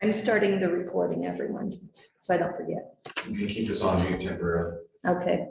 I'm starting the recording, everyone, so I don't forget. You can keep this on mute temporarily. Okay.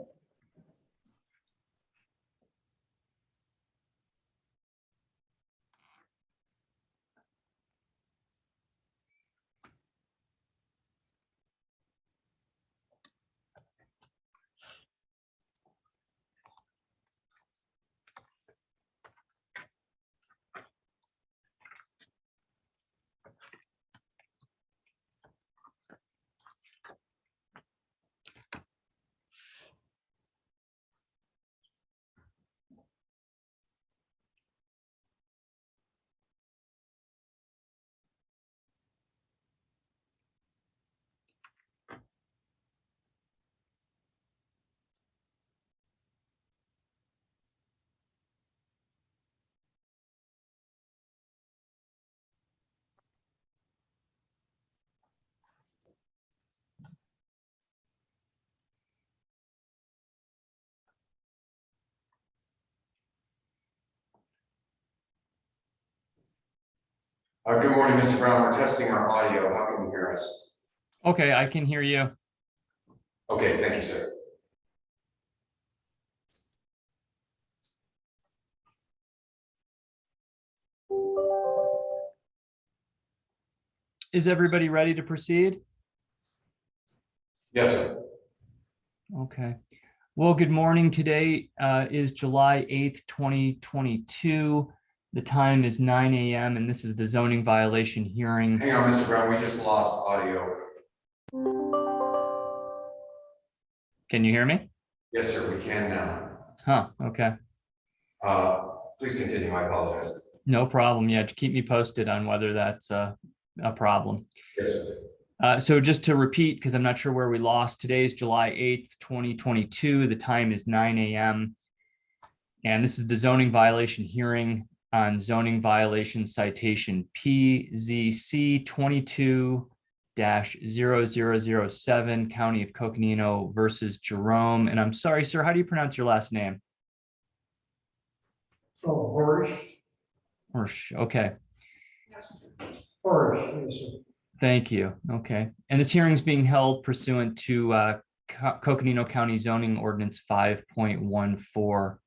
Good morning, Mr. Brown. We're testing our audio. How can you hear us? Okay, I can hear you. Okay, thank you, sir. Is everybody ready to proceed? Yes, sir. Okay. Well, good morning. Today is July 8th, 2022. The time is 9 a.m. and this is the zoning violation hearing. Hang on, Mr. Brown. We just lost audio. Can you hear me? Yes, sir. We can now. Huh, okay. Please continue. I apologize. No problem. Yeah, to keep me posted on whether that's a problem. Yes, sir. So just to repeat, because I'm not sure where we lost, today is July 8th, 2022. The time is 9 a.m. And this is the zoning violation hearing on zoning violation citation PZC 22-0007, County of Coconino versus Jerome. And I'm sorry, sir, how do you pronounce your last name? Oh, Hirsch. Hirsch, okay. Hirsch, yes, sir. Thank you. Okay. And this hearing is being held pursuant to Coconino County Zoning Ordinance 5.14.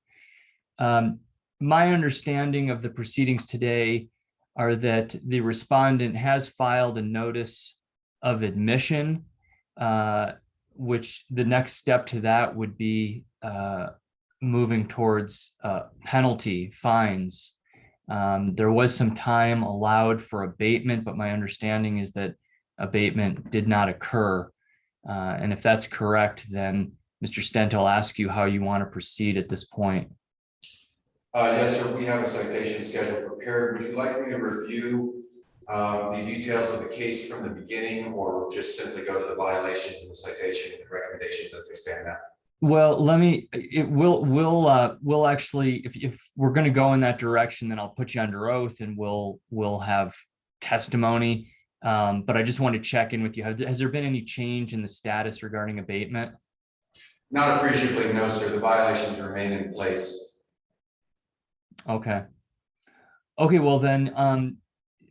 My understanding of the proceedings today are that the respondent has filed a notice of admission, which the next step to that would be moving towards penalty fines. There was some time allowed for abatement, but my understanding is that abatement did not occur. And if that's correct, then Mr. Stent, I'll ask you how you want to proceed at this point. Yes, sir. We have a citation schedule prepared. Would you like me to review the details of the case from the beginning, or just simply go to the violations and the citation and recommendations as they stand now? Well, we'll actually, if we're going to go in that direction, then I'll put you under oath and we'll have testimony. But I just want to check in with you. Has there been any change in the status regarding abatement? Not appreciably, no, sir. The violations remain in place. Okay. Okay, well then,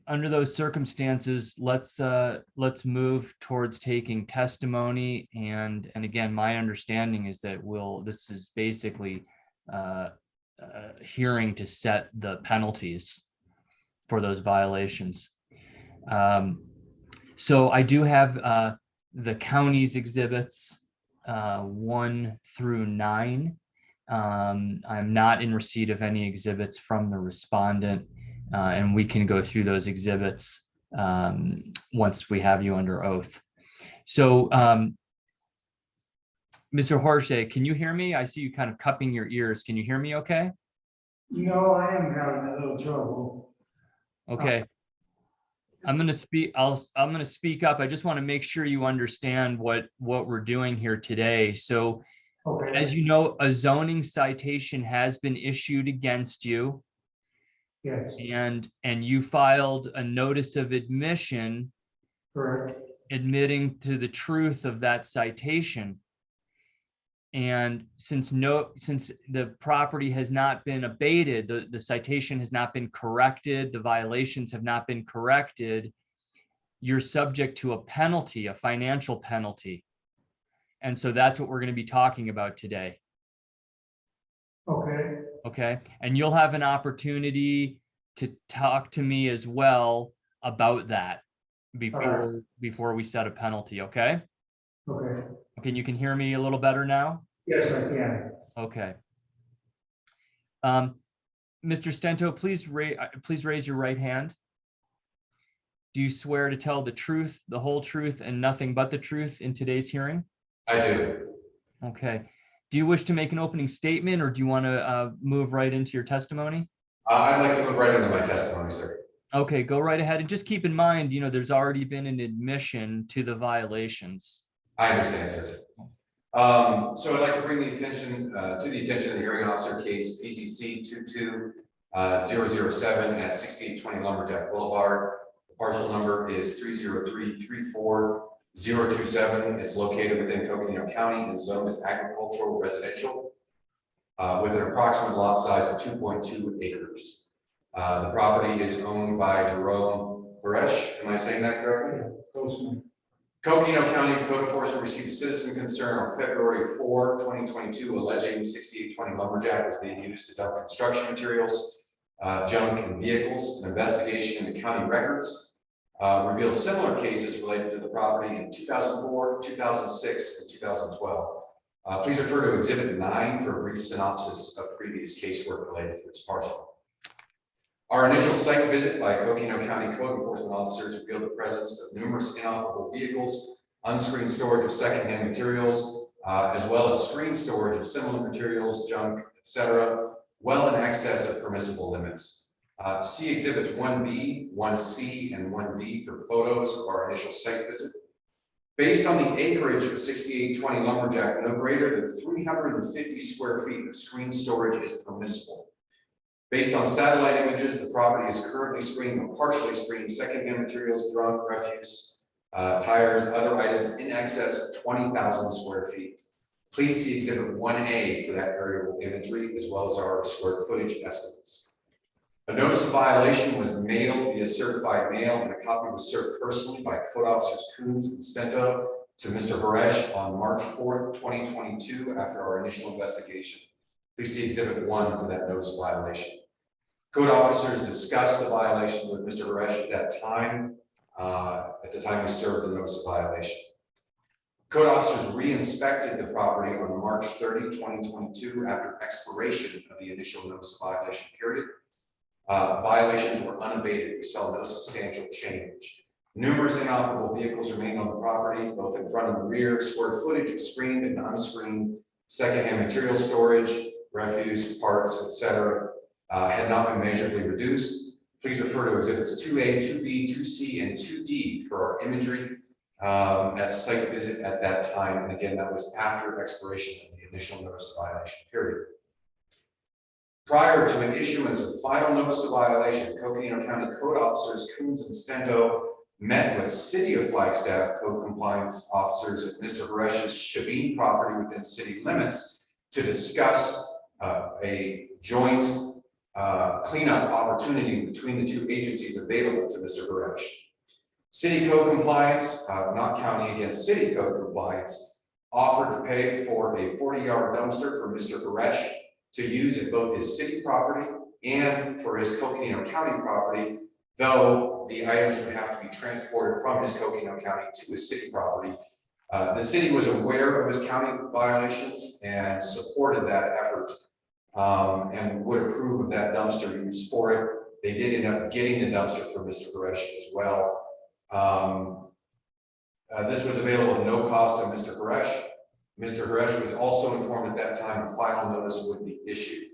under those circumstances, let's move towards taking testimony. And again, my understanding is that this is basically a hearing to set the penalties for those violations. So I do have the county's exhibits 1 through 9. I'm not in receipt of any exhibits from the respondent, and we can go through those exhibits once we have you under oath. So, Mr. Jorge, can you hear me? I see you kind of cupping your ears. Can you hear me okay? No, I am having a little trouble. Okay. I'm going to speak. I'm going to speak up. I just want to make sure you understand what we're doing here today. So, Okay. as you know, a zoning citation has been issued against you. Yes, And you filed a notice of admission correct. admitting to the truth of that citation. And since the property has not been abated, the citation has not been corrected, the violations have not been corrected, you're subject to a penalty, a financial penalty. And so that's what we're going to be talking about today. Okay, Okay. And you'll have an opportunity to talk to me as well about that before we set a penalty. Okay. okay. Okay. You can hear me a little better now. Yes, I can. Okay. Mr. Stento, please raise your right hand. Do you swear to tell the truth, the whole truth, and nothing but the truth in today's hearing? I do. Okay. Do you wish to make an opening statement, or do you want to move right into your testimony? I'd like to move right into my testimony, sir. Okay, go right ahead. And just keep in mind, there's already been an admission to the violations. I understand, sir. So I'd like to bring the attention of the hearing officer case PCC 22007 at 6820 Lumberjack Boulevard. The parcel number is 30334-027. It's located within Coconino County and zoned as agricultural residential with an approximate lot size of 2.2 acres. The property is owned by Jerome Baresh. Am I saying that correctly? Postman. Coconino County Code Enforcement received a citizen concern on February 4, 2022, alleging 6820 Lumberjack was being used to dump construction materials, junk, and vehicles. An investigation into county records revealed similar cases related to the property in 2004, 2006, and 2012. Please refer to Exhibit 9 for a brief synopsis of previous casework related to this parcel. Our initial site visit by Coconino County Code Enforcement officers revealed the presence of numerous inoperable vehicles, unscreened storage of secondhand materials, as well as screen storage of similar materials, junk, etc., well in excess of permissible limits. See Exhibits 1B, 1C, and 1D for photos of our initial site visit. Based on the acreage of 6820 Lumberjack, no greater than 350 square feet of screen storage is permissible. Based on satellite images, the property is currently screening or partially screening secondhand materials, junk, refuse, tires, other items in excess of 20,000 square feet. Please see Exhibit 1A for that variable imagery, as well as our square footage estimates. A notice of violation was mailed via certified mail, and a copy was served personally by Code Officers Coons and Stento to Mr. Baresh on March 4th, 2022, after our initial investigation. Please see Exhibit 1 for that notice of violation. Code officers discussed the violation with Mr. Baresh at that time, at the time we served the notice of violation. Code officers re-inspected the property on March 30, 2022, after expiration of the initial notice of violation period. Violations were unabated. We saw no substantial change. Numerous inoperable vehicles remained on the property, both in front and the rear. Square footage of screened and unscreened secondhand material storage, refuse, parts, etc., had not been measurably reduced. Please refer to Exhibits 2A, 2B, 2C, and 2D for our imagery at site visit at that time. And again, that was after expiration of the initial notice of violation period. Prior to an issuance of final notice of violation, Coconino County Code Officers Coons and Stento met with City of Flagstaff Code Compliance officers at Mr. Baresh's Shabine property within city limits to discuss a joint cleanup opportunity between the two agencies available to Mr. Baresh. City Code Compliance, not county against City Code Compliance, offered to pay for a 40-yard dumpster for Mr. Baresh to use at both his city property and for his Coconino County property, though the items would have to be transported from his Coconino County to his city property. The city was aware of his county violations and supported that effort and would approve of that dumpster use for it. They did end up getting the dumpster for Mr. Baresh as well. This was available at no cost to Mr. Baresh. Mr. Baresh was also informed at that time a final notice would be issued.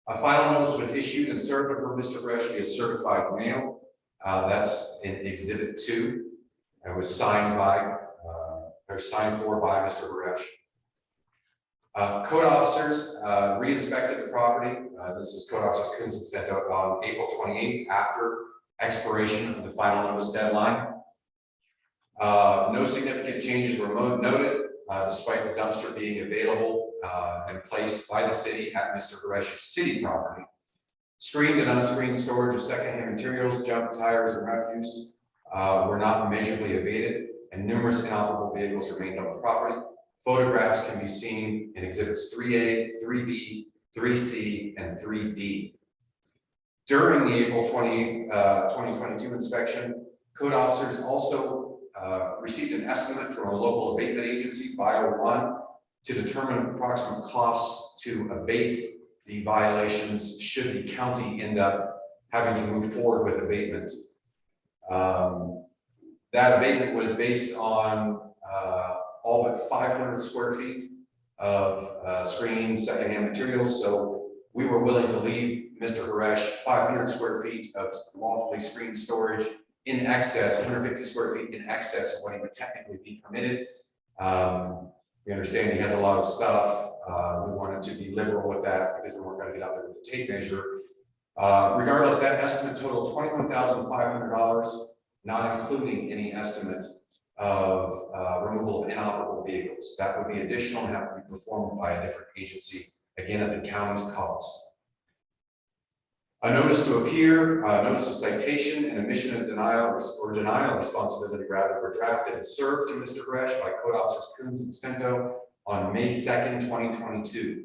A final notice was issued and served for Mr. Baresh via certified mail. That's in Exhibit 2. It was signed by, or signed for by Mr. Baresh. Code officers re-inspected the property. This is Code Officers Coons and Stento on April 28th after expiration of the final notice deadline. No significant changes were noted, despite the dumpster being available and placed by the city at Mr. Baresh's city property. Screened and unscreened storage of secondhand materials, junk, tires, and refuse were not measurably abated, and numerous inoperable vehicles remained on the property. Photographs can be seen in exhibits 3A, 3B, 3C, and 3D. During the April 2022 inspection, code officers also received an estimate from a local abatement agency, Bio One, to determine approximate costs to abate the violations should the county end up having to move forward with abatement. That abatement was based on all but 500 square feet of screening secondhand materials. So we were willing to leave Mr. Haresh 500 square feet of lawfully screened storage in excess, 150 square feet in excess of what he would technically be permitted. We understand he has a lot of stuff. We wanted to be liberal with that because we weren't going to get out there with the tape measure. Regardless, that estimate totaled $21,500, not including any estimate of removal of inoperable vehicles. That would be additional and have to be performed by a different agency, again at the county's cost. A notice to appear, notice of citation and admission of denial or denial of responsibility rather were drafted and served to Mr. Haresh by Code Officers Coons and Stento on May 2nd, 2022.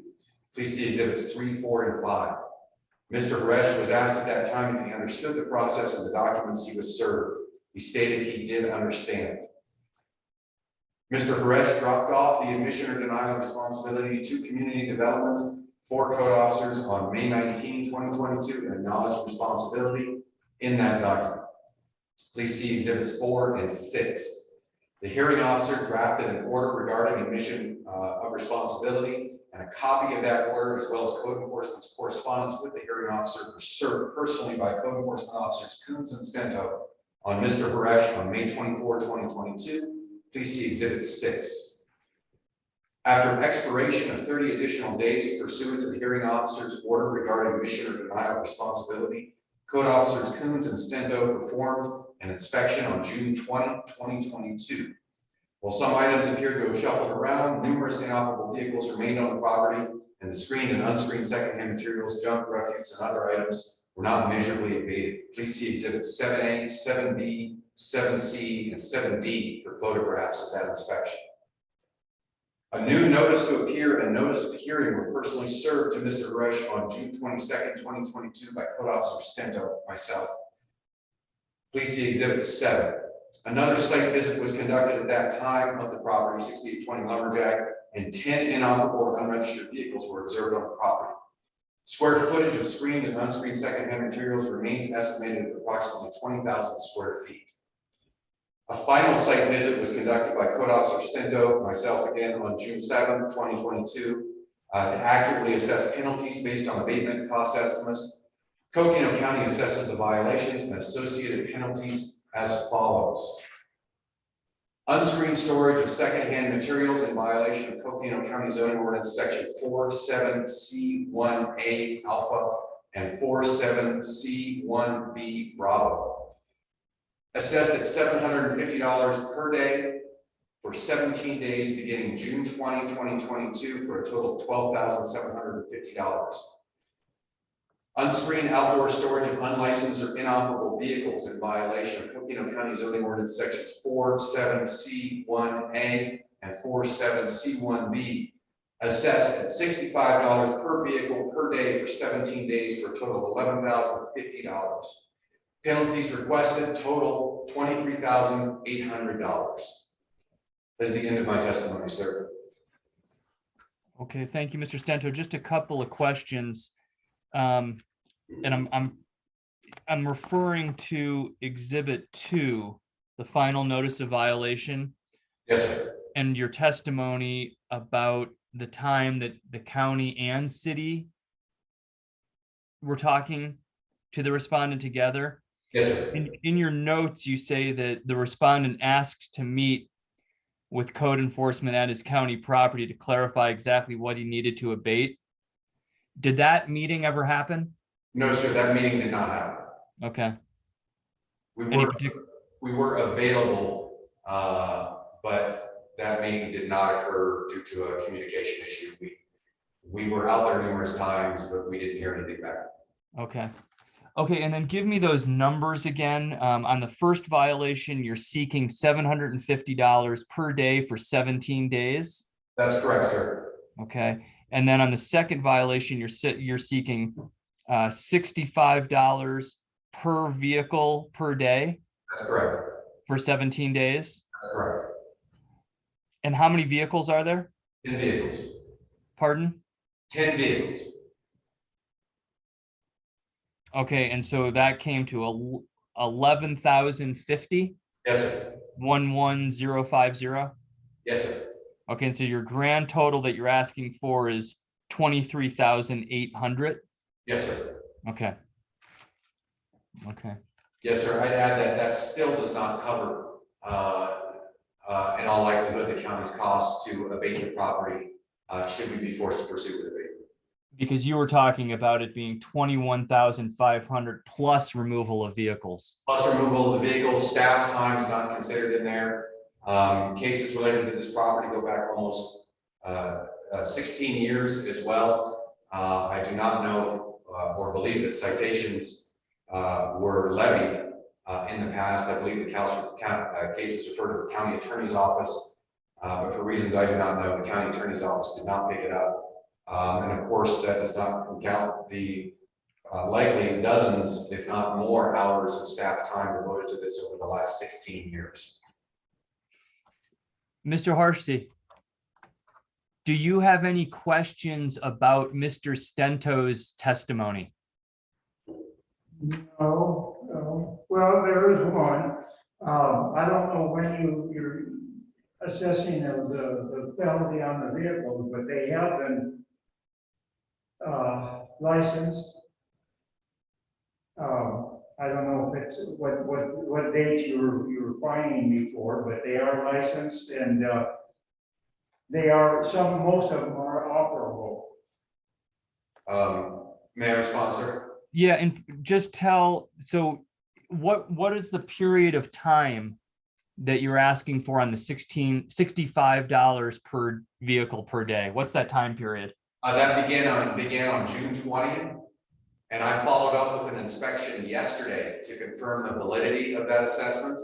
Please see exhibits 3, 4, and 5. Mr. Haresh was asked at that time if he understood the process and the documents he was served. He stated he did understand. Mr. Haresh dropped off the admission or denial of responsibility to community development for code officers on May 19, 2022 and acknowledged responsibility in that document. Please see exhibits 4 and 6. The hearing officer drafted an order regarding admission of responsibility, and a copy of that order, as well as code enforcement's correspondence with the hearing officer, were served personally by code enforcement officers Coons and Stento on Mr. Haresh on May 24, 2022. Please see exhibit 6. After expiration of 30 additional days pursuant to the hearing officer's order regarding admission or denial of responsibility, code officers Coons and Stento performed an inspection on June 20, 2022. While some items appeared to have shuffled around, numerous inoperable vehicles remained on the property, and the screened and unscreened secondhand materials, junk, refuse, and other items were not measurably abated. Please see exhibits 7A, 7B, 7C, and 7D for photographs of that inspection. A new notice to appear and notice of hearing were personally served to Mr. Haresh on June 22nd, 2022 by Code Officer Stento, myself. Please see exhibit 7. Another site visit was conducted at that time of the property, 6820 Lumberjack, and 10 inoperable and unregistered vehicles were observed on the property. Square footage of screened and unscreened secondhand materials remains estimated at approximately 20,000 square feet. A final site visit was conducted by Code Officer Stento, myself again, on June 7, 2022, to accurately assess penalties based on abatement cost estimates. Coconino County assesses the violations and associated penalties as follows. Unscreened storage of secondhand materials in violation of Coconino County Zoning Ordinance Section 47C1A Alpha and 47C1B Bravo. Assessed at $750 per day for 17 days beginning June 20, 2022 for a total of $12,750. Unscreened outdoor storage of unlicensed or inoperable vehicles in violation of Coconino County Zoning Ordinance Sections 47C1A and 47C1B. Assessed at $65 per vehicle per day for 17 days for a total of $11,050. Penalties requested total $23,800. That is the end of my testimony, sir. Okay, thank you, Mr. Stento. Just a couple of questions. And I'm referring to Exhibit 2, the final notice of violation. Yes, sir. And your testimony about the time that the county and city were talking to the respondent together. Yes, sir. In your notes, you say that the respondent asked to meet with code enforcement at his county property to clarify exactly what he needed to abate. Did that meeting ever happen? No, sir, that meeting did not happen. Okay. We were available, but that meeting did not occur due to a communication issue. We were out there numerous times, but we didn't hear anything back. Okay. Okay, and then give me those numbers again. On the first violation, you're seeking $750 per day for 17 days. That's correct, sir. Okay, and then on the second violation, you're seeking $65 per vehicle per day That's correct. for 17 days. That's correct. And how many vehicles are there? 10 vehicles. Pardon? 10 vehicles. Okay, and so that came to 11,050, Yes, sir. 11050. Yes, sir. Okay, and so your grand total that you're asking for is 23,800. Yes, sir. Okay. Okay. Yes, sir. I'd add that that still does not cover, in all likelihood, the county's costs to abate the property, should we be forced to pursue with abatement. Because you were talking about it being 21,500 plus removal of vehicles. Plus removal of the vehicles, staff time is not considered in there. Cases related to this property go back almost 16 years as well. I do not know or believe that citations were levied in the past. I believe the case was referred to the county attorney's office, but for reasons I do not know, the county attorney's office did not pick it up. And of course, that does not count the likely dozens, if not more, hours of staff time devoted to this over the last 16 years. Mr. Harsty, do you have any questions about Mr. Stento's testimony? No, no. Well, there is one. I don't know when you're assessing of the penalty on the vehicles, but they have been licensed. I don't know if it's what dates you were fining me for, but they are licensed and they are most of them are operable. May I respond, sir? Yeah, and just tell, so what is the period of time that you're asking for on the $65 per vehicle per day? What's that time period? That began on June 20th, and I followed up with an inspection yesterday to confirm the validity of that assessment.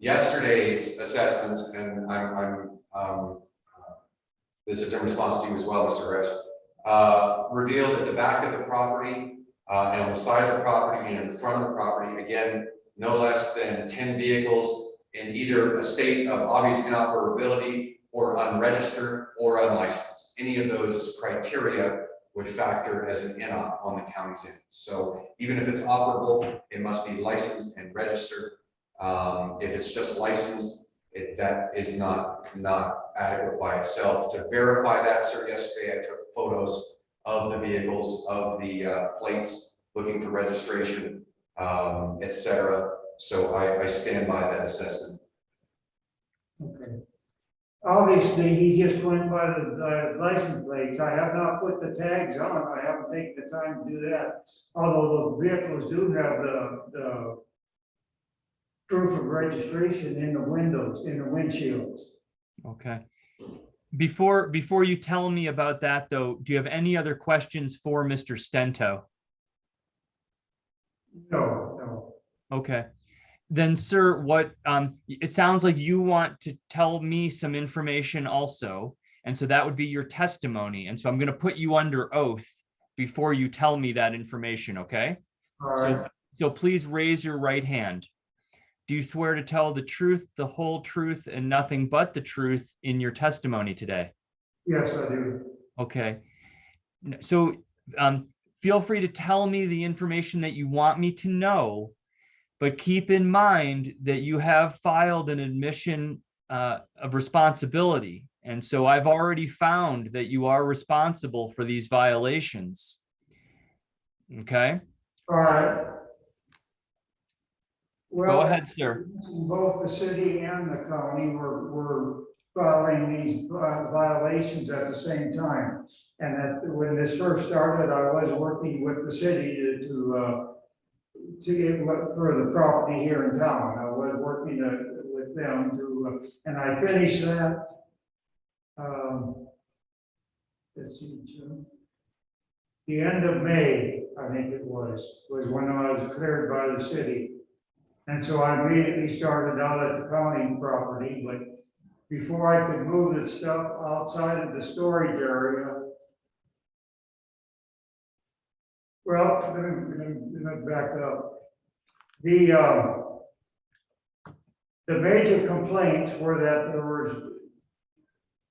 Yesterday's assessment, and this is in response to you as well, Mr. Resch, revealed at the back of the property and on the side of the property and in the front of the property, again, no less than 10 vehicles in either a state of obvious inoperability or unregistered or unlicensed. Any of those criteria would factor as an in-op on the county's end. So even if it's operable, it must be licensed and registered. If it's just licensed, that is not adequate by itself. To verify that, sir, yesterday I took photos of the vehicles, of the plates, looking for registration, etc. So I stand by that assessment. Okay. Obviously, he just went by the license plates. I have not put the tags on. I haven't taken the time to do that. Although the vehicles do have the proof of registration in the windows, in the windshields. Okay. Before you tell me about that, though, do you have any other questions for Mr. Stento? No. Okay. Then, sir, what it sounds like you want to tell me some information also. And so that would be your testimony. And so I'm going to put you under oath before you tell me that information, okay? All right. So please raise your right hand. Do you swear to tell the truth, the whole truth, and nothing but the truth in your testimony today? Yes, I do. Okay. So feel free to tell me the information that you want me to know, but keep in mind that you have filed an admission of responsibility. And so I've already found that you are responsible for these violations. Okay? All right. Go ahead, sir. Both the city and the county were filing these violations at the same time. And that when this first started, I was working with the city to get for the property here in town. I was working with them to, and I finished that. Let's see, June. the end of May, I think it was when I was cleared by the city. And so I immediately started out at the county property, but before I could move the stuff outside of the storage area. Well, let me back up. The major complaints were that there was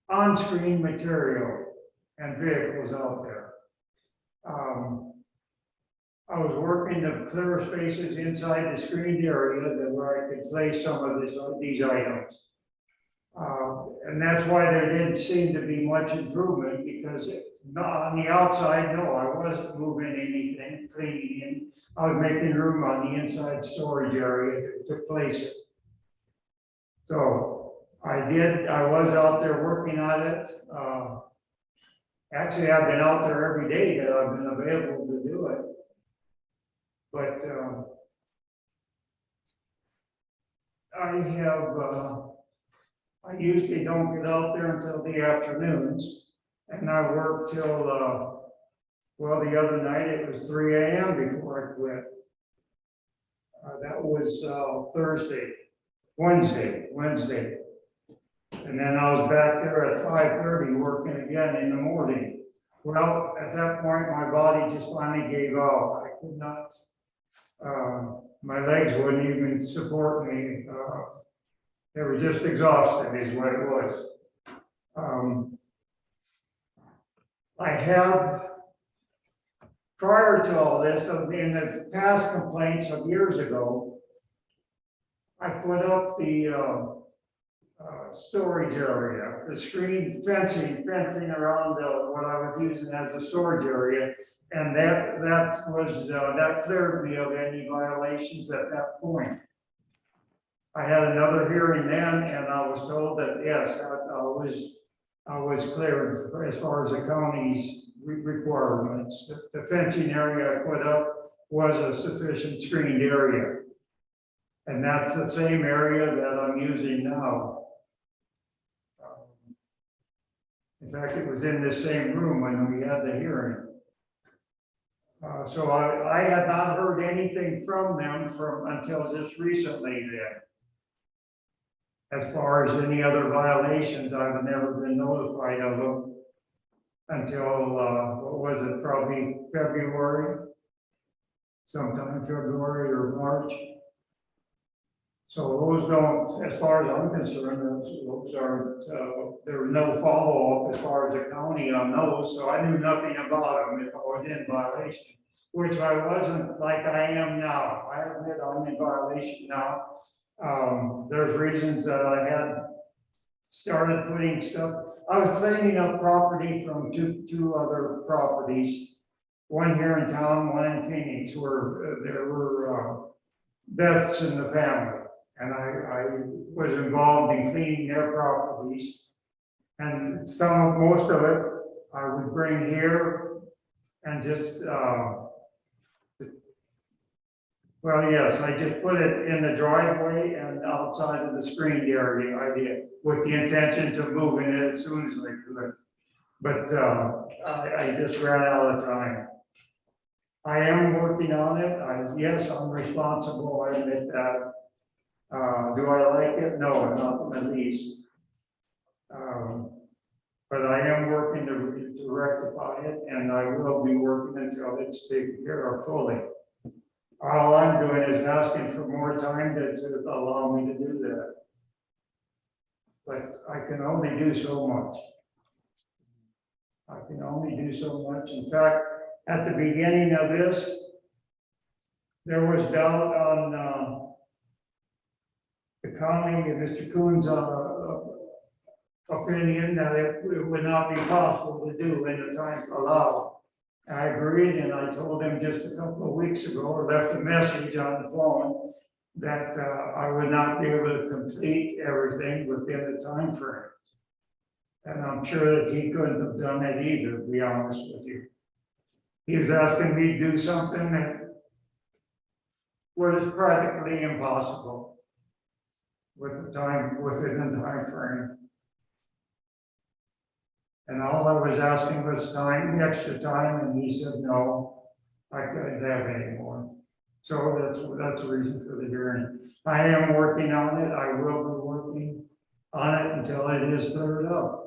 on-screen material and vehicles out there. I was working to clear spaces inside the screened area where I could place some of these items. And that's why there didn't seem to be much improvement, because on the outside, no, I wasn't moving anything, cleaning in. I was making room on the inside storage area to place it. So I was out there working on it. Actually, I've been out there every day that I've been available to do it. But I usually don't get out there until the afternoons, and I work till, well, the other night it was 3 a.m. before I quit. That was Wednesday. And then I was back there at 5:30 working again in the morning. Well, at that point, my body just finally gave out. I could not, my legs wouldn't even support me. They were just exhausted is what it was. I have, prior to all this, in the past complaints of years ago, I put up the storage area, the screen fencing around what I was using as a storage area. And that cleared me of any violations at that point. I had another hearing then, and I was told that, yes, I was cleared as far as the county's requirements. The fencing area I put up was a sufficient screened area. And that's the same area that I'm using now. In fact, it was in this same room when we had the hearing. So I had not heard anything from them until just recently then. As far as any other violations, I've never been notified of them until, what was it, probably February? Sometime February or March. So those don't, as far as I'm concerned, those aren't, there was no follow-up as far as the county on those, so I knew nothing about them if I was in violation, which I wasn't like I am now. I admit I'm in violation now. There's reasons that I had started putting stuff. I was cleaning up property from two other properties, one here in town, one in Phoenix, where there were deaths in the family. And I was involved in cleaning their properties. And most of it, I would bring here and just, well, yes, I just put it in the driveway and outside of the screened area. I did, with the intention to move in it as soon as I could. But I just ran out of time. I am working on it. Yes, I'm responsible. I admit that. Do I like it? No, not in the least. But I am working to rectify it, and I will be working until it's taken care of fully. All I'm doing is asking for more time to allow me to do that. But I can only do so much. I can only do so much. In fact, at the beginning of this, there was doubt on the county and Mr. Coon's opinion that it would not be possible to do in the time allowed. I agreed, and I told him just a couple of weeks ago, or left a message on the phone, that I would not be able to complete everything within the time frame. And I'm sure that he couldn't have done it either, to be honest with you. He was asking me to do something that was practically impossible within the time frame. And all I was asking was time, extra time, and he said, no, I couldn't have any more. So that's the reason for the hearing. I am working on it. I will be working on it until it is cleared up.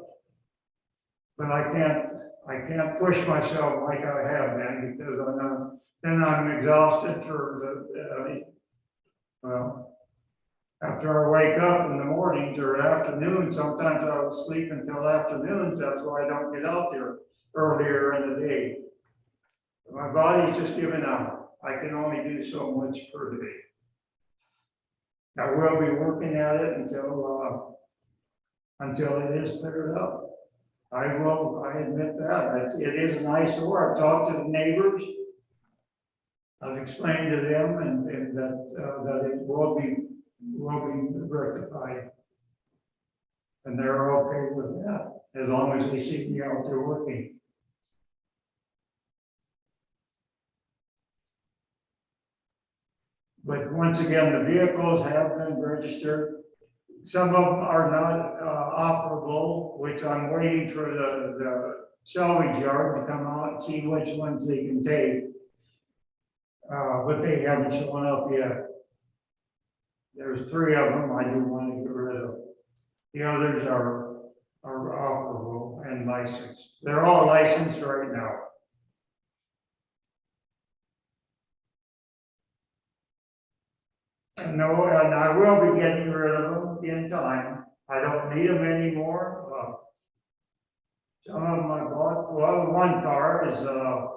But I can't push myself like I have been because then I'm exhausted for well, after I wake up in the mornings or afternoon, sometimes I will sleep until afternoons. That's why I don't get out there earlier in the day. My body's just giving out. I can only do so much per day. I will be working at it until it is cleared up. I admit that. It is an eyesore. I've talked to the neighbors. I've explained to them and that it will be rectified. And they're okay with that, as long as they see me out there working. But once again, the vehicles have been registered. Some of them are not operable, which I'm waiting for the salvage yard to come out and see which ones they can take. But they haven't shown up yet. There's 3 of them I do want to get rid of. The others are operable and licensed. They're all licensed right now. No, and I will be getting rid of them in time. I don't need them anymore. Some of them I bought, well, one car is a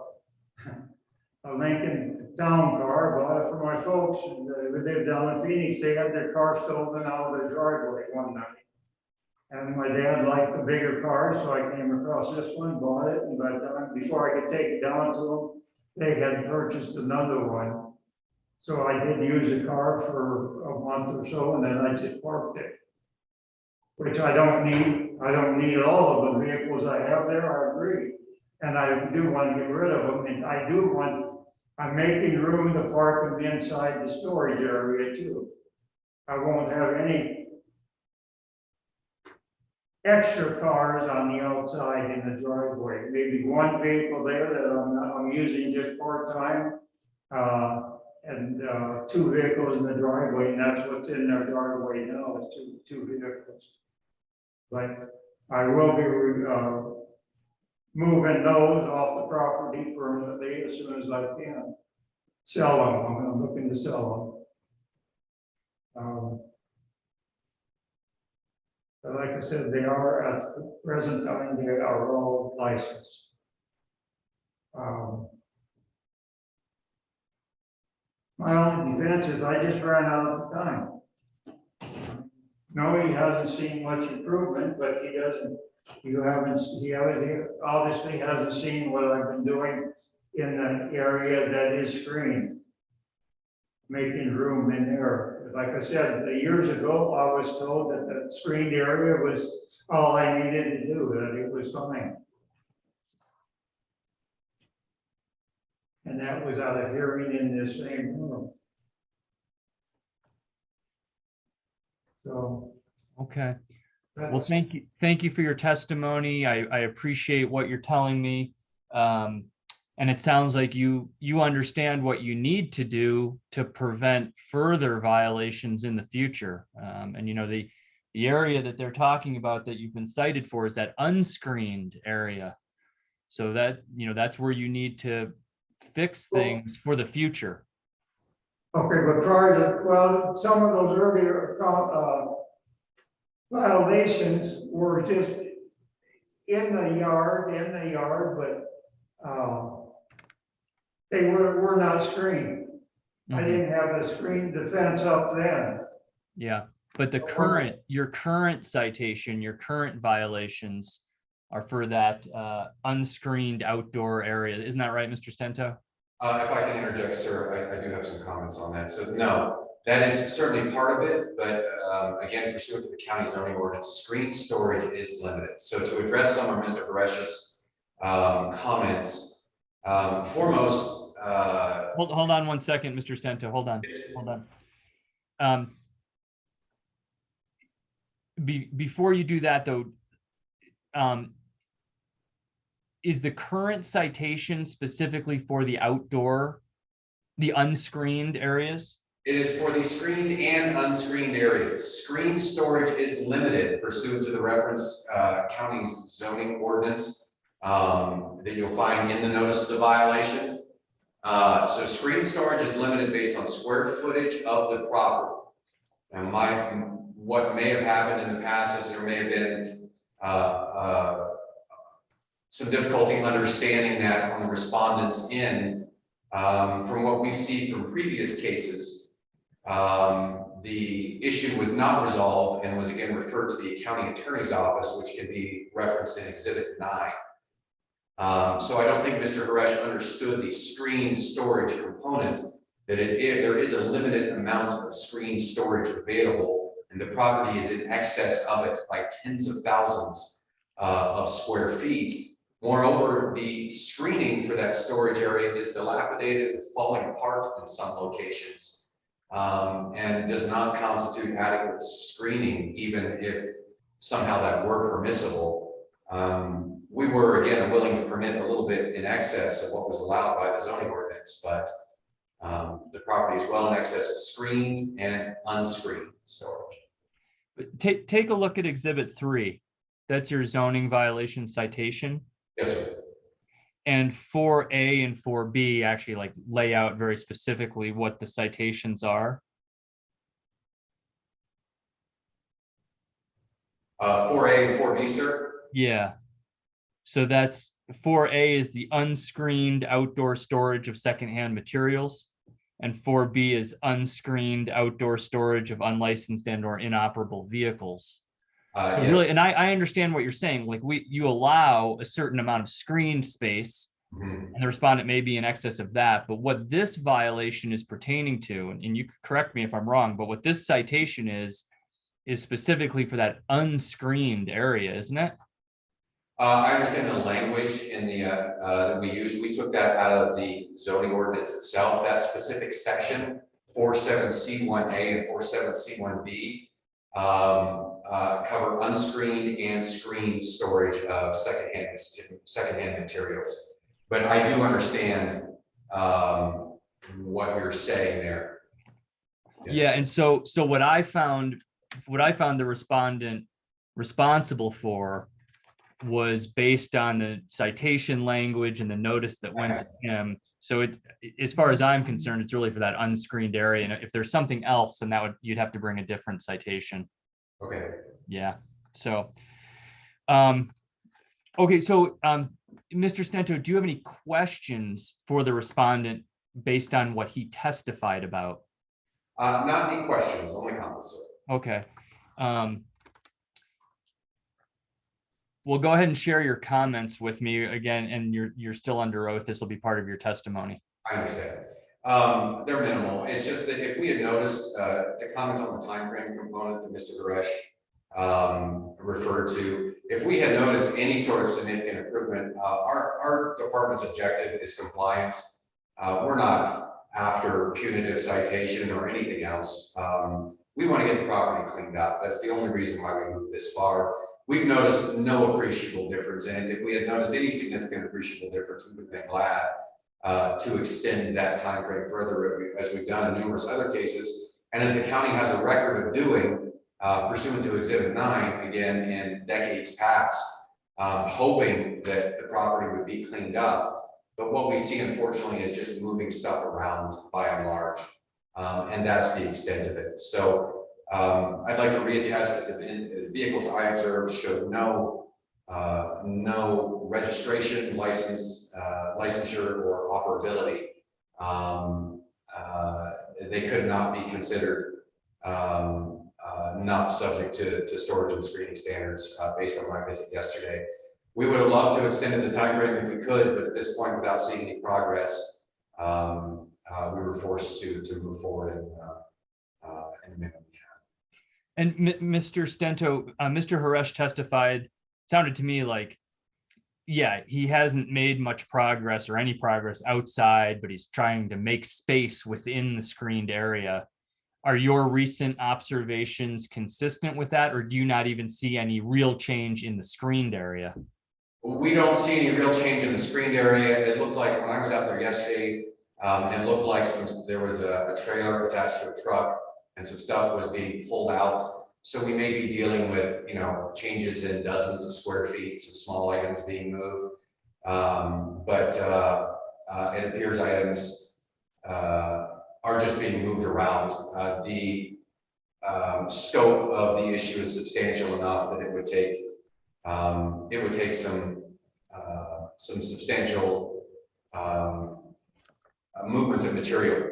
Lincoln town car. I bought it for my folks. They lived down in Phoenix. They had their car stolen out of their driveway one night. And my dad liked the bigger car, so I came across this one, bought it, and by the time, before I could take it down to them, they had purchased another one. So I did use the car for a month or so, and then I just parked it. Which I don't need. I don't need all of the vehicles I have there, I agree. And I do want to get rid of them, and I'm making room to park them inside the storage area too. I won't have any extra cars on the outside in the driveway. Maybe one vehicle there that I'm using just part-time. And 2 vehicles in the driveway, and that's what's in their driveway now, is two vehicles. But I will be moving those off the property permanently as soon as I can. Sell them. I'm looking to sell them. But like I said, they are at the present time, they are all licensed. My only defense is I just ran out of time. No, he hasn't seen much improvement, but he obviously hasn't seen what I've been doing in the area that is screened. Making room in there. Like I said, years ago, I was told that the screened area was all I needed to do, that it was fine. And that was at a hearing in this same room. So. Okay. Well, thank you for your testimony. I appreciate what you're telling me. And it sounds like you understand what you need to do to prevent further violations in the future. And the area that they're talking about that you've been cited for is that unscreened area. So that, that's where you need to fix things for the future. Okay, but prior to, some of those earlier violations were just in the yard, but they were not screened. I didn't have a screen defense up then. Yeah, but your current citation, your current violations are for that unscreened outdoor area. Isn't that right, Mr. Stento? If I can interject, sir, I do have some comments on that. So no, that is certainly part of it, but again, pursuant to the county zoning ordinance, screen storage is limited. So to address some of Mr. Paresh's comments, foremost. Hold on 1 second, Mr. Stento. Hold on. Before you do that, though, is the current citation specifically for the outdoor, the unscreened areas? It is for the screened and unscreened areas. Screened storage is limited pursuant to the reference county zoning ordinance that you'll find in the notice of violation. So screened storage is limited based on square footage of the property. And what may have happened in the past is there may have been some difficulty understanding that on the respondent's end. From what we see from previous cases, the issue was not resolved and was again referred to the county attorney's office, which can be referenced in Exhibit 9. So I don't think Mr. Haresh understood the screen storage component, that there is a limited amount of screen storage available, and the property is in excess of it by tens of thousands of square feet. Moreover, the screening for that storage area is dilapidated and falling apart in some locations, and does not constitute adequate screening, even if somehow that were permissible. We were, again, willing to permit a little bit in excess of what was allowed by the zoning ordinance, but the property is well in excess of screened and unscreened storage. Take a look at Exhibit 3. That's your zoning violation citation. Yes, sir. And 4A and 4B actually like lay out very specifically what the citations are. 4A and 4B, sir? Yeah. So that's 4A is the unscreened outdoor storage of secondhand materials. And 4B is unscreened outdoor storage of unlicensed and or inoperable vehicles. So Yes. really, and I understand what you're saying, like you allow a certain amount of screened space, Mhm. and the respondent may be in excess of that, but what this violation is pertaining to, and you correct me if I'm wrong, but what this citation is specifically for that unscreened area, isn't it? I understand the language in the that we used. We took that out of the zoning ordinance itself. That specific section, 47C1A and 47C1B, cover unscreened and screened storage of secondhand materials. But I do understand what you're saying there. Yes. Yeah, and so what I found the respondent responsible for was based on the citation language and the notice that went to him. So it, as far as I'm concerned, it's really for that unscreened area. And if there's something else, then you'd have to bring a different citation. Okay. Yeah. So, okay. So, Mr. Stento, do you have any questions for the respondent based on what he testified about? Not any questions, only comments, sir. Okay. Well, go ahead and share your comments with me again, and you're still under oath. This will be part of your testimony. I understand. They're minimal. It's just that if we had noticed, to comment on the time frame component that Mr. Haresh referred to, if we had noticed any sort of significant improvement, our department's objective is compliance. We're not after punitive citation or anything else. We want to get the property cleaned up. That's the only reason why we moved this far. We've noticed no appreciable difference in it. If we had noticed any significant appreciable difference, we would have been glad to extend that time frame further, as we've done in numerous other cases. And as the county has a record of doing, pursuant to Exhibit 9, again, in decades past, hoping that the property would be cleaned up. But what we see, unfortunately, is just moving stuff around by and large. And that's the extent of it. So I'd like to reattest that the vehicles I observed showed no registration, licensure, or operability. They could not be considered not subject to storage and screening standards based on my visit yesterday. We would have loved to extend the time frame if we could, but at this point, without seeing any progress, we were forced to move forward in the minimum. And Mr. Stento, Mr. Haresh testified, sounded to me like, yeah, he hasn't made much progress or any progress outside, but he's trying to make space within the screened area. Are your recent observations consistent with that, or do you not even see any real change in the screened area? We don't see any real change in the screened area. It looked like when I was out there yesterday, it looked like there was a trailer attached to a truck and some stuff was being pulled out. So we may be dealing with, changes in dozens of square feet, some small items being moved. But it appears items are just being moved around. The scope of the issue is substantial enough that it would take some substantial movement of material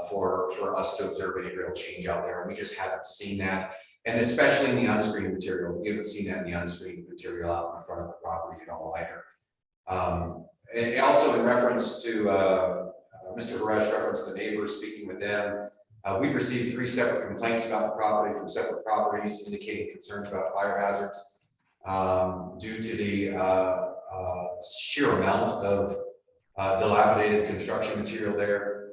for us to observe any real change out there. And we just haven't seen that. And especially in the unscreened material, we haven't seen that in the unscreened material out in front of the property at all either. And also in reference to Mr. Haresh referenced the neighbors, speaking with them. We've received 3 separate complaints about the property from separate properties indicating concerns about fire hazards due to the sheer amount of dilapidated construction material there.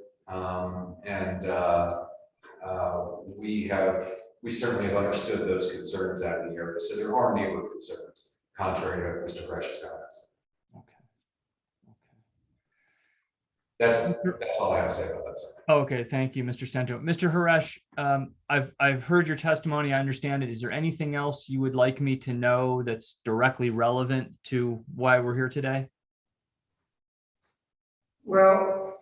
We certainly have understood those concerns out in the area. So there are neighbor concerns, contrary to Mr. Fresh's comments. That's all I have to say about that, sir. Okay, thank you, Mr. Stento. Mr. Haresh, I've heard your testimony. I understand it. Is there anything else you would like me to know that's directly relevant to why we're here today? Well,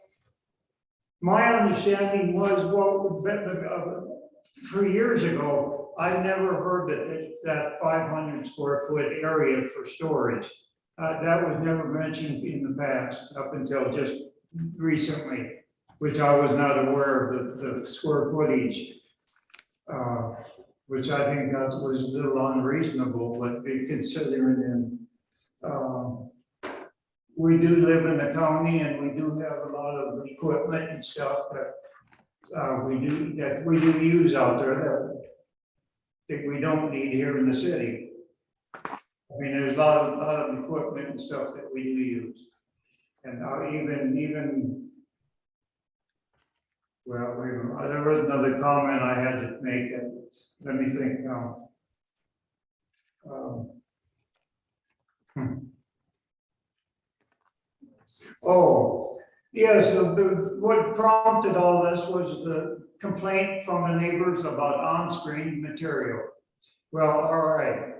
my understanding was, for years ago, I never heard that 500 square foot area for storage. That was never mentioned in the past up until just recently, which I was not aware of the square footage, which I think that was a little unreasonable, but considering we do live in the county and we do have a lot of equipment and stuff that we do use out there that we don't need here in the city. I mean, there's a lot of equipment and stuff that we do use. And even well, wait a minute. There was another comment I had to make. Let me think now. Oh, yes. What prompted all this was the complaint from the neighbors about on-screen material. Well, all right.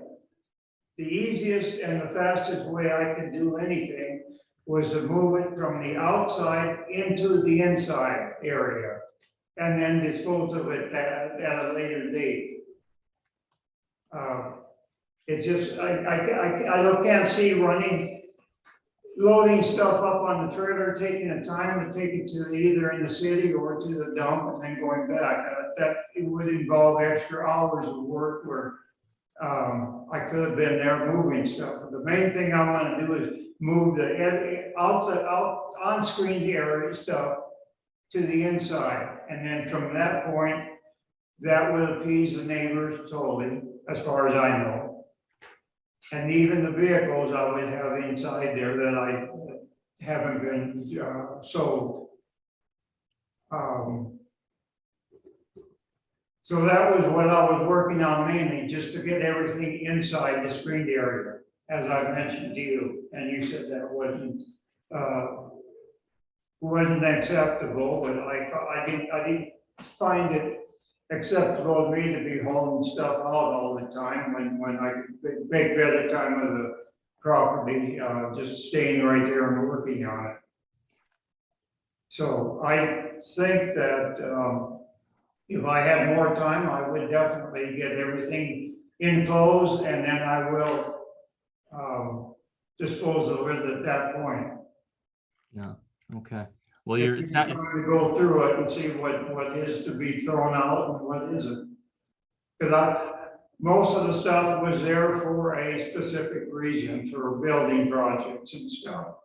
The easiest and the fastest way I could do anything was to move it from the outside into the inside area and then dispose of it at a later date. It's just, I can't see loading stuff up on the trailer, taking the time to take it to either in the city or to the dump and then going back. That it would involve extra hours of work where I could have been there moving stuff. But the main thing I want to do is move the on-screen area stuff to the inside. And then from that point, that will appease the neighbors totally, as far as I know. And even the vehicles I would have inside there that I haven't been sold. So that was what I was working on mainly, just to get everything inside the screened area, as I mentioned to you, and you said that wasn't acceptable, but I didn't find it acceptable to me to be hauling stuff out all the time when I could make better time of the property, just staying right there and working on it. So I think that if I had more time, I would definitely get everything enclosed, and then I will dispose of it at that point. Yeah. Okay. Well, you're trying to go through it and see what is to be thrown out and what isn't. Because most of the stuff was there for a specific reason, for building projects and stuff.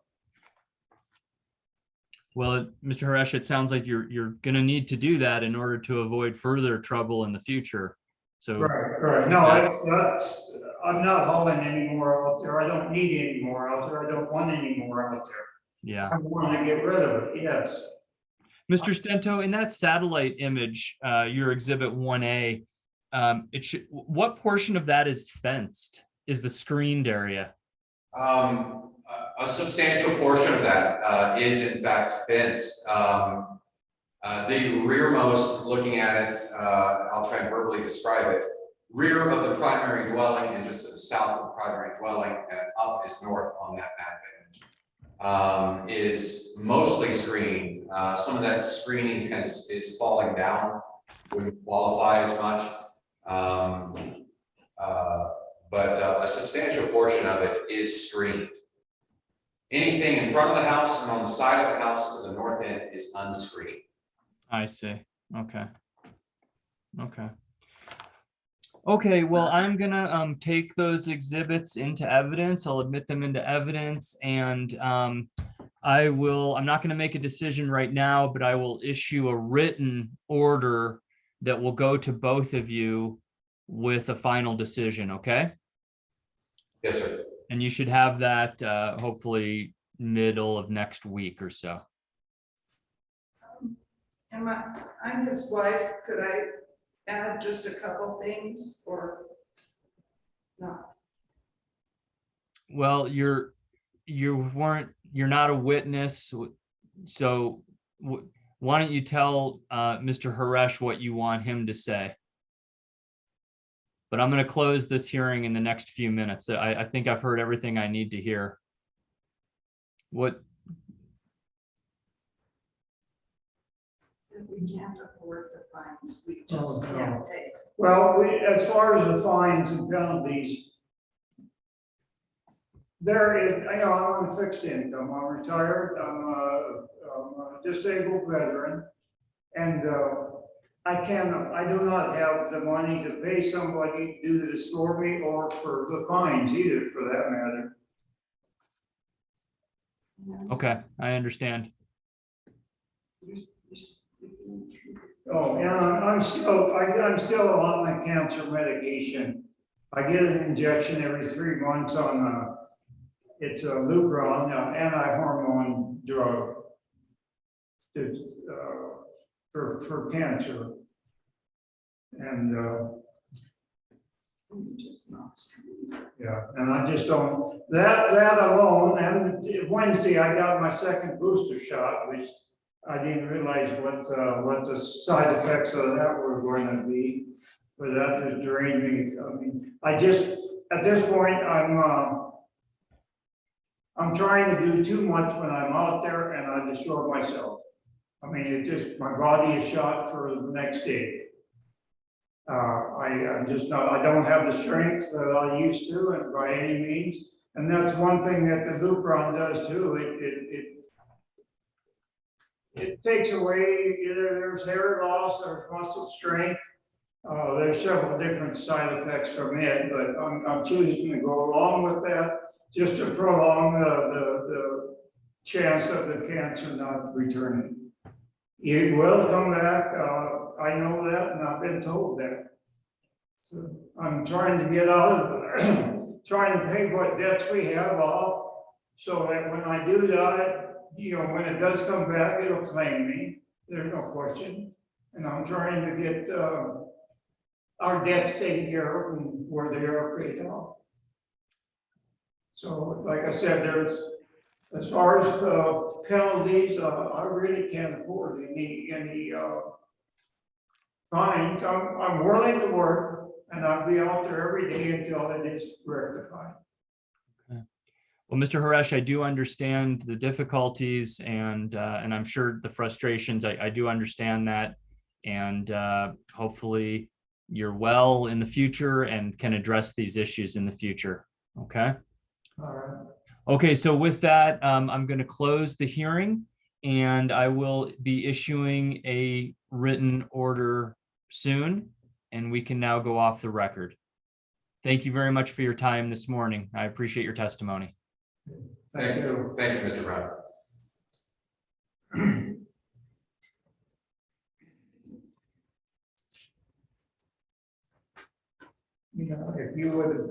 Well, Mr. Haresh, it sounds like you're going to need to do that in order to avoid further trouble in the future. So right. No, I'm not hauling any more out there. I don't need any more out there. I don't want any more out there. Yeah. I want to get rid of it. Yes. Mr. Stento, in that satellite image, your exhibit 1A, what portion of that is fenced? Is the screened area? A substantial portion of that is in fact fenced. The rearmost, looking at it, I'll try and verbally describe it. Rear of the primary dwelling and just to the south of the primary dwelling and up is north on that map image, is mostly screened. Some of that screening is falling down, wouldn't qualify as much. But a substantial portion of it is screened. Anything in front of the house and on the side of the house to the north end is unscreened. I see. Okay. Okay. Okay, well, I'm gonna take those exhibits into evidence. I'll admit them into evidence, and I'm not gonna make a decision right now, but I will issue a written order that will go to both of you with a final decision, okay? Yes, sir. And you should have that hopefully middle of next week or so. I'm his wife. Could I add just a couple things or not? Well, you're not a witness, so why don't you tell Mr. Haresh what you want him to say? But I'm going to close this hearing in the next few minutes. I think I've heard everything I need to hear. What? If we can't afford the fines, we just Oh, no. can't pay. Well, as far as the fines and penalties, there is, I'm on fixed income, I'm retired, I'm a disabled veteran. And I do not have the money to pay somebody to do this for me or for the fines either, for that matter. Okay, I understand. Oh, and I'm still on my cancer medication. I get an injection every 3 months on it's a Lupron, anti-hormone drug. It's, for cancer. And Just not. yeah, and I just don't, that alone, and Wednesday I got my second booster shot, which I didn't realize what the side effects of that were going to be, but that just drained me. I mean, at this point, I'm trying to do too much when I'm out there and I destroy myself. I mean, my body is shot for the next day. I'm just not, I don't have the strength that I used to, and by any means. And that's one thing that the Lupron does too. It takes away, there's hair loss, there's muscle strength. There's several different side effects from it, but I'm choosing to go along with that just to prolong the chance of the cancer not returning. It will come back. I know that, and I've been told that. So I'm trying to get out of there, trying to pay what debts we have off, so that when I do die, when it does come back, it'll claim me. There's no question. And I'm trying to get our debts taken care of and where they are paid off. So, like I said, as far as the penalties, I really can't afford any fines. I'm willing to work, and I'll be out there every day until it is rectified. Okay. Well, Mr. Haresh, I do understand the difficulties and I'm sure the frustrations. I do understand that, and hopefully you're well in the future and can address these issues in the future. Okay. All right. Okay, so with that, I'm going to close the hearing, and I will be issuing a written order soon, and we can now go off the record. Thank you very much for your time this morning. I appreciate your testimony. Thank you. Thank you, Mr. Brown. If you would have